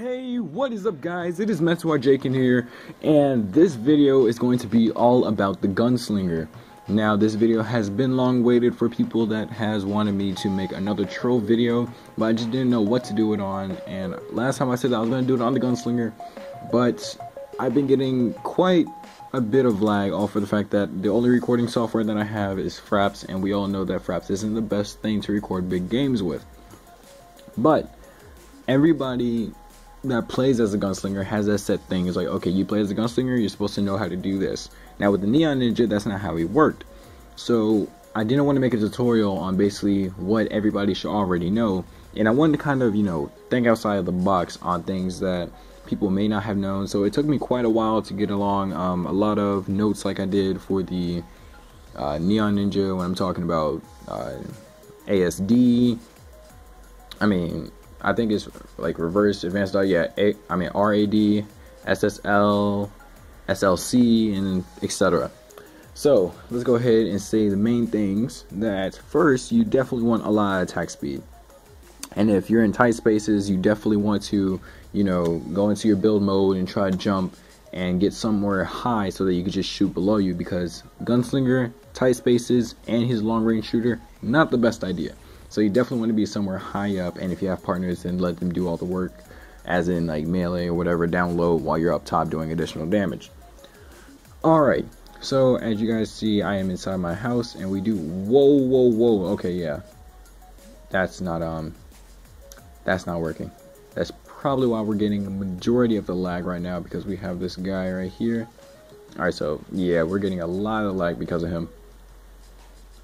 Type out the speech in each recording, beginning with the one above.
Hey, what is up guys? It is Jake in here, and this video is going to be all about the Gunslinger. Now this video has been long waited for people that has wanted me to make another Trove video, but I just didn't know what to do it on, and last time I said that I was going to do it on the Gunslinger, but I've been getting quite a bit of lag off of the fact that the only recording software that I have is Fraps, and we all know that Fraps isn't the best thing to record big games with. But everybody that plays as a gunslinger has that set thing. It's like, okay, you play as a gunslinger, you're supposed to know how to do this. Now with the Neon Ninja, that's not how he worked. So I didn't want to make a tutorial on basically what everybody should already know, and I wanted to kind of, think outside of the box on things that people may not have known. So it took me quite a while to get along. A lot of notes like I did for the Neon Ninja when I'm talking about ASD. I think it's like reverse advanced dot, yeah, RAD, SSL, SLC, and etc. So let's go ahead and say the main things. That first, you definitely want a lot of attack speed, and if you're in tight spaces, you definitely want to go into your build mode and try to jump and get somewhere high so that you can just shoot below you, because Gunslinger, tight spaces, and his long range shooter, not the best idea. So you definitely want to be somewhere high up, and if you have partners, then let them do all the work, as in like melee or whatever, down low while you're up top doing additional damage. Alright, so as you guys see, I am inside my house, and we do, whoa, okay, yeah, that's not working. That's probably why we're getting the majority of the lag right now, because we have this guy right here. Alright, so yeah, we're getting a lot of lag because of him.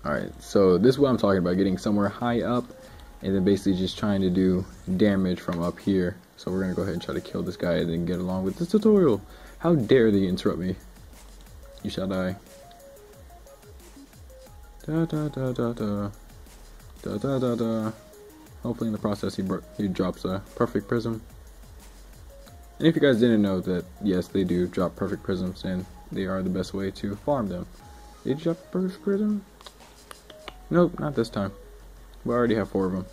Alright, so this is what I'm talking about, getting somewhere high up and then basically just trying to do damage from up here. So we're going to go ahead and try to kill this guy and then get along with this tutorial. How dare they interrupt me? You shall die. Da da da da da. Da da da da. Hopefully in the process he drops a perfect prism. And if you guys didn't know that, yes, they do drop perfect prisms, and they are the best way to farm them. Did you drop a perfect prism? Nope, not this time. We already have 4 of them.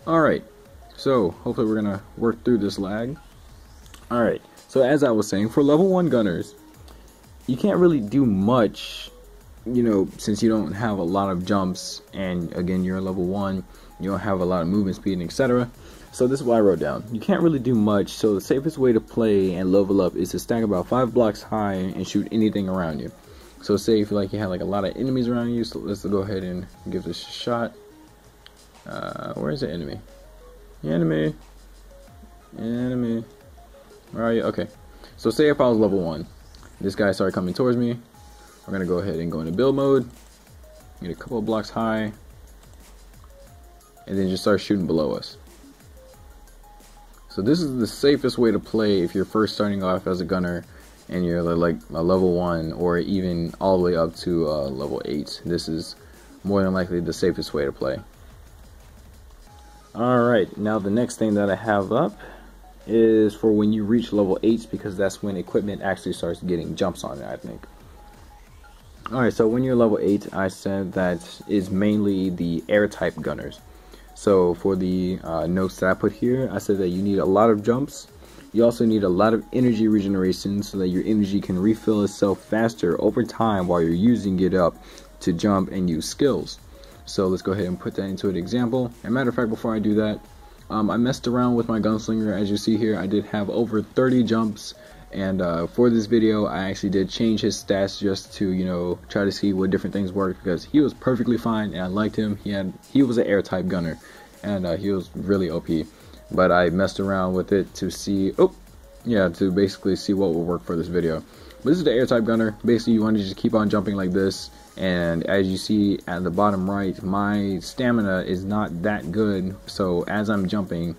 Alright, so hopefully we're going to work through this lag. Alright, so as I was saying, for level 1 gunners, you can't really do much, since you don't have a lot of jumps, and again, you're level 1, you don't have a lot of movement speed, etc. So this is what I wrote down. You can't really do much, so the safest way to play and level up is to stack about 5 blocks high and shoot anything around you. So say if you have like a lot of enemies around you, so let's go ahead and give this a shot. Where is the enemy? Enemy. Where are you? Okay. So say if I was level 1, this guy started coming towards me. We're gonna go ahead and go into build mode, get a couple of blocks high, and then just start shooting below us. So this is the safest way to play if you're first starting off as a gunner and you're like a level 1 or even all the way up to level 8. This is more than likely the safest way to play. Alright, now the next thing that I have up is for when you reach level 8, because that's when equipment actually starts getting jumps on it, I think. Alright, so when you're level 8, I said that is mainly the air type gunners. So for the notes that I put here, I said that you need a lot of jumps. You also need a lot of energy regeneration so that your energy can refill itself faster over time while you're using it up to jump and use skills. So let's go ahead and put that into an example. As a matter of fact, before I do that, I messed around with my Gunslinger. As you see here, I did have over 30 jumps, and for this video I actually did change his stats just to try to see what different things worked, because he was perfectly fine and I liked him. He was an air type gunner, and he was really OP. But I messed around with it to see, to basically see what will work for this video. But this is the air type gunner. Basically, you want to just keep on jumping like this, and as you see at the bottom right, my stamina is not that good. So as I'm jumping,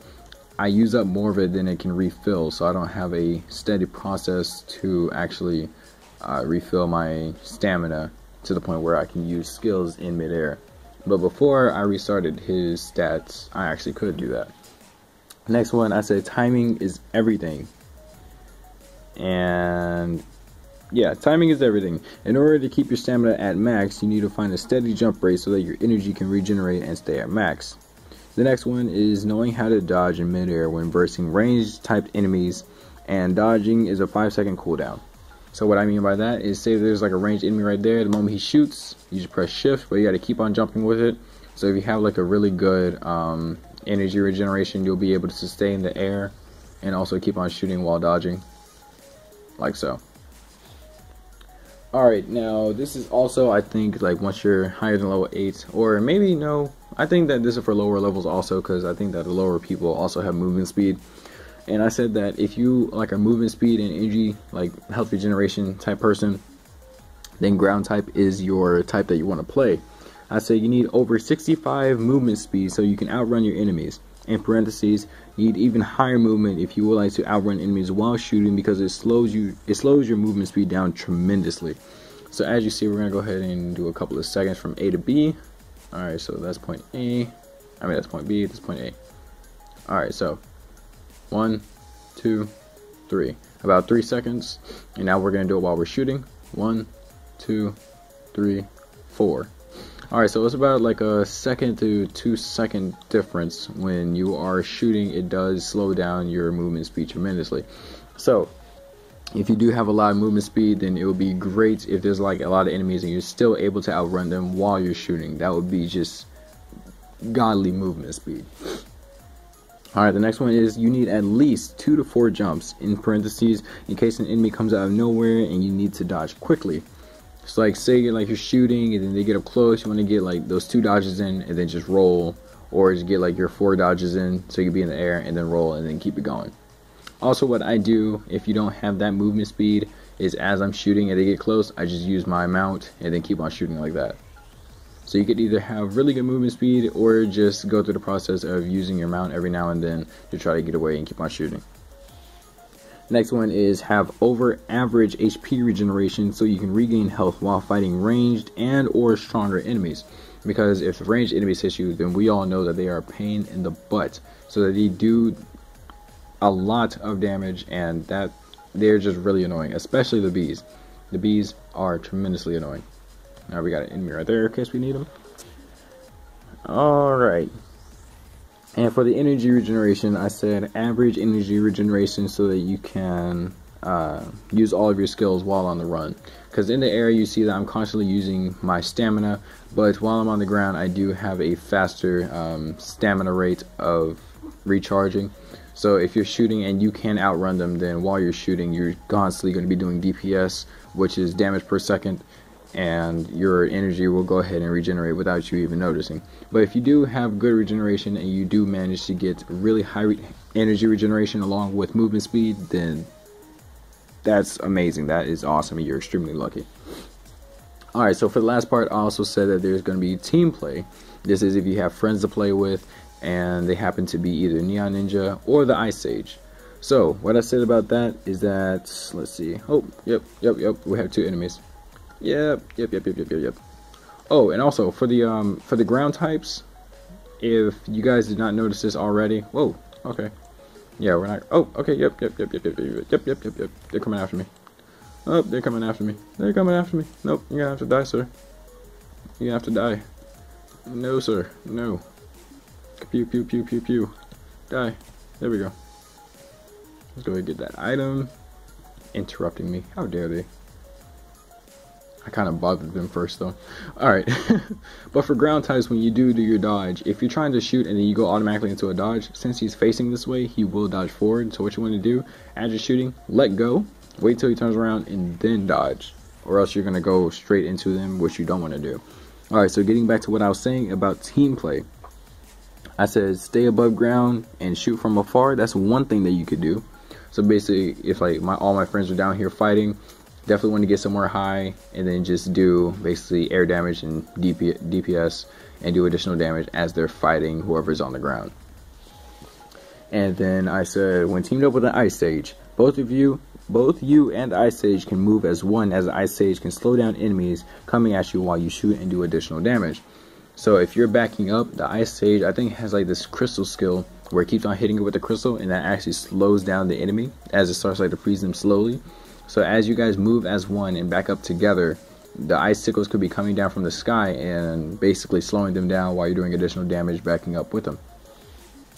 I use up more of it than it can refill. So I don't have a steady process to actually refill my stamina to the point where I can use skills in midair. But before I restarted his stats, I actually could do that. Next one, I said timing is everything. And yeah, timing is everything. In order to keep your stamina at max, you need to find a steady jump rate so that your energy can regenerate and stay at max. The next one is knowing how to dodge in midair when versing ranged typed enemies, and dodging is a 5-second cooldown. So what I mean by that is, say there's like a ranged enemy right there, the moment he shoots, you just press shift, but you got to keep on jumping with it. So if you have like a really good energy regeneration, you'll be able to sustain the air and also keep on shooting while dodging, like so. Alright, now this is also, I think, like once you're higher than level 8, or maybe no, I think that this is for lower levels also, because I think that the lower people also have movement speed. And I said that if you like a movement speed and energy, like health regeneration type person, then ground type is your type that you want to play. I say you need over 65 movement speed so you can outrun your enemies. In parentheses, you need even higher movement if you would like to outrun enemies while shooting, because it slows your movement speed down tremendously. So as you see, we're gonna go ahead and do a couple of seconds from A to B. Alright, so that's point A. That's point B, that's point A. Alright, so 1, 2, 3. About 3 seconds. And now we're gonna do it while we're shooting. 1, 2, 3, 4. Alright, so it's about like a 1 to 2 second difference. When you are shooting, it does slow down your movement speed tremendously. So if you do have a lot of movement speed, then it would be great if there's like a lot of enemies and you're still able to outrun them while you're shooting. That would be just godly movement speed. Alright, the next one is you need at least 2 to 4 jumps, in parentheses, in case an enemy comes out of nowhere and you need to dodge quickly. So like say you're shooting and then they get up close, you want to get like those 2 dodges in and then just roll, or just get like your 4 dodges in so you can be in the air and then roll and then keep it going. Also, what I do if you don't have that movement speed is, as I'm shooting and they get close, I just use my mount and then keep on shooting like that. So you could either have really good movement speed or just go through the process of using your mount every now and then to try to get away and keep on shooting. Next one is have over average HP regeneration so you can regain health while fighting ranged and or stronger enemies. Because if ranged enemies hit you, then we all know that they are a pain in the butt. So that they do a lot of damage, and that they're just really annoying, especially the bees. The bees are tremendously annoying. Now we got an enemy right there in case we need them. Alright. And for the energy regeneration, I said average energy regeneration so that you can use all of your skills while on the run. Because in the air you see that I'm constantly using my stamina, but while I'm on the ground I do have a faster stamina rate of recharging. So if you're shooting and you can outrun them, then while you're shooting you're constantly going to be doing DPS, which is damage per second, and your energy will go ahead and regenerate without you even noticing. But if you do have good regeneration and you do manage to get really high energy regeneration along with movement speed, then that's amazing. That is awesome and you're extremely lucky. Alright, so for the last part, I also said that there's going to be team play. This is if you have friends to play with and they happen to be either Neon Ninja or the Ice Sage. So what I said about that is that, let's see, oh, yep, we have 2 enemies. Yep. Oh, and also for the ground types, if you guys did not notice this already, whoa, okay, yeah, we're not, oh, okay, yep, they're coming after me. Oh, they're coming after me. Nope, you're gonna have to die, sir. You're gonna have to die. No, sir, no. Pew, pew, pew, pew, pew. Die. There we go. Let's go ahead and get that item. Interrupting me, how dare they. I kind of bothered them first though. Alright, but for ground types, when you do your dodge, if you're trying to shoot and then you go automatically into a dodge, since he's facing this way, he will dodge forward. So what you want to do, as you're shooting, let go, wait till he turns around and then dodge, or else you're going to go straight into them, which you don't want to do. Alright, so getting back to what I was saying about team play, I said stay above ground and shoot from afar. That's one thing that you could do. So basically, if like all my friends are down here fighting, definitely want to get somewhere high and then just do basically air damage and DPS and do additional damage as they're fighting whoever's on the ground. And then I said when teamed up with an Ice Sage, both you and Ice Sage can move as one, as the Ice Sage can slow down enemies coming at you while you shoot and do additional damage. So if you're backing up, the Ice Sage I think has like this crystal skill where it keeps on hitting it with the crystal, and that actually slows down the enemy as it starts like to freeze them slowly. So as you guys move as one and back up together, the icicles could be coming down from the sky and basically slowing them down while you're doing additional damage backing up with them.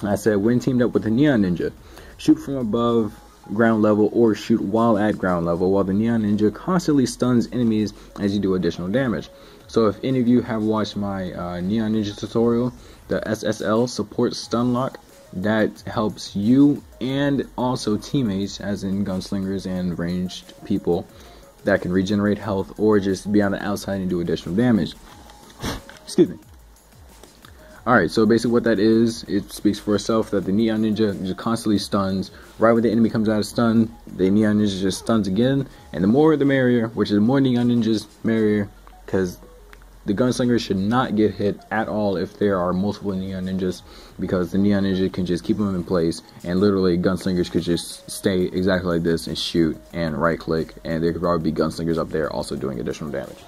I said when teamed up with the Neon Ninja, shoot from above ground level or shoot while at ground level, while the Neon Ninja constantly stuns enemies as you do additional damage. So if any of you have watched my Neon Ninja tutorial, the SSL support stun lock, that helps you and also teammates, as in gunslingers and ranged people, that can regenerate health or just be on the outside and do additional damage. Excuse me. Alright, so basically what that is, it speaks for itself that the Neon Ninja just constantly stuns. Right when the enemy comes out of stun, the Neon Ninja just stuns again, and the more the merrier, which is more Neon Ninjas merrier, because the Gunslinger should not get hit at all if there are multiple Neon Ninjas, because the Neon Ninja can just keep them in place, and literally Gunslingers could just stay exactly like this and shoot and right click, and there could probably be Gunslingers up there also doing additional damage.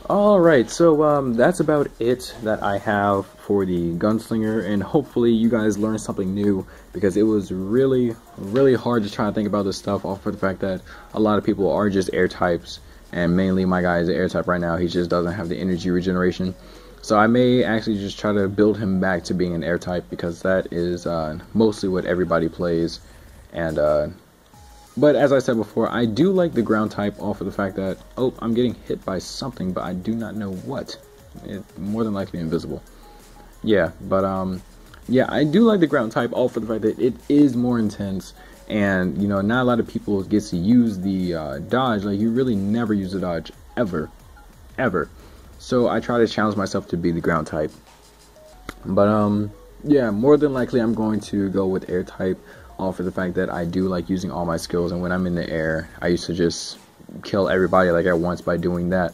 Alright, so that's about it that I have for the Gunslinger, and hopefully you guys learned something new, because it was really hard to try to think about this stuff off of the fact that a lot of people are just air types. And mainly my guy is an air type right now. He just doesn't have the energy regeneration. So I may actually just try to build him back to being an air type, because that is mostly what everybody plays. And but as I said before, I do like the ground type off of the fact that, oh, I'm getting hit by something, but I do not know what. It's more than likely invisible. Yeah, but yeah, I do like the ground type off of the fact that it is more intense. And, you know, not a lot of people get to use the dodge. Like, you really never use the dodge, ever. So I try to challenge myself to be the ground type. But, yeah, more than likely I'm going to go with air type, all for the fact that I do like using all my skills. And when I'm in the air, I used to just kill everybody like at once by doing that,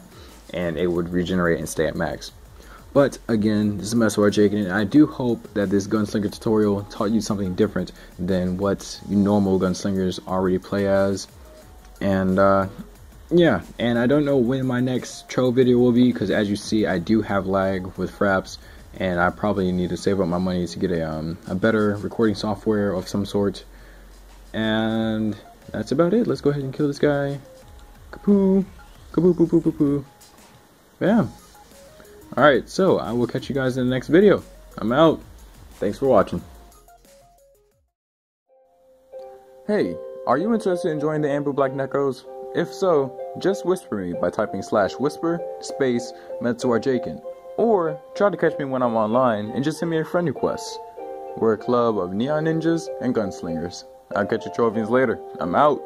and it would regenerate and stay at max. But again, this is Mr. Jake, and I do hope that this Gunslinger tutorial taught you something different than what normal Gunslingers already play as. And yeah, and I don't know when my next Trove video will be, because as you see, I do have lag with fraps, and I probably need to save up my money to get a better recording software of some sort. And that's about it. Let's go ahead and kill this guy. Kapoo, kapoo, poo, poo, poo, poo. Bam. Alright, so I will catch you guys in the next video. I'm out. Thanks for watching. Hey, are you interested in joining the Ambu Black Necros? If so, just whisper me by typing /whisper space Metsuarjaken, or try to catch me when I'm online and just send me a friend request. We're a club of Neon Ninjas and Gunslingers. I'll catch you Trovians later. I'm out.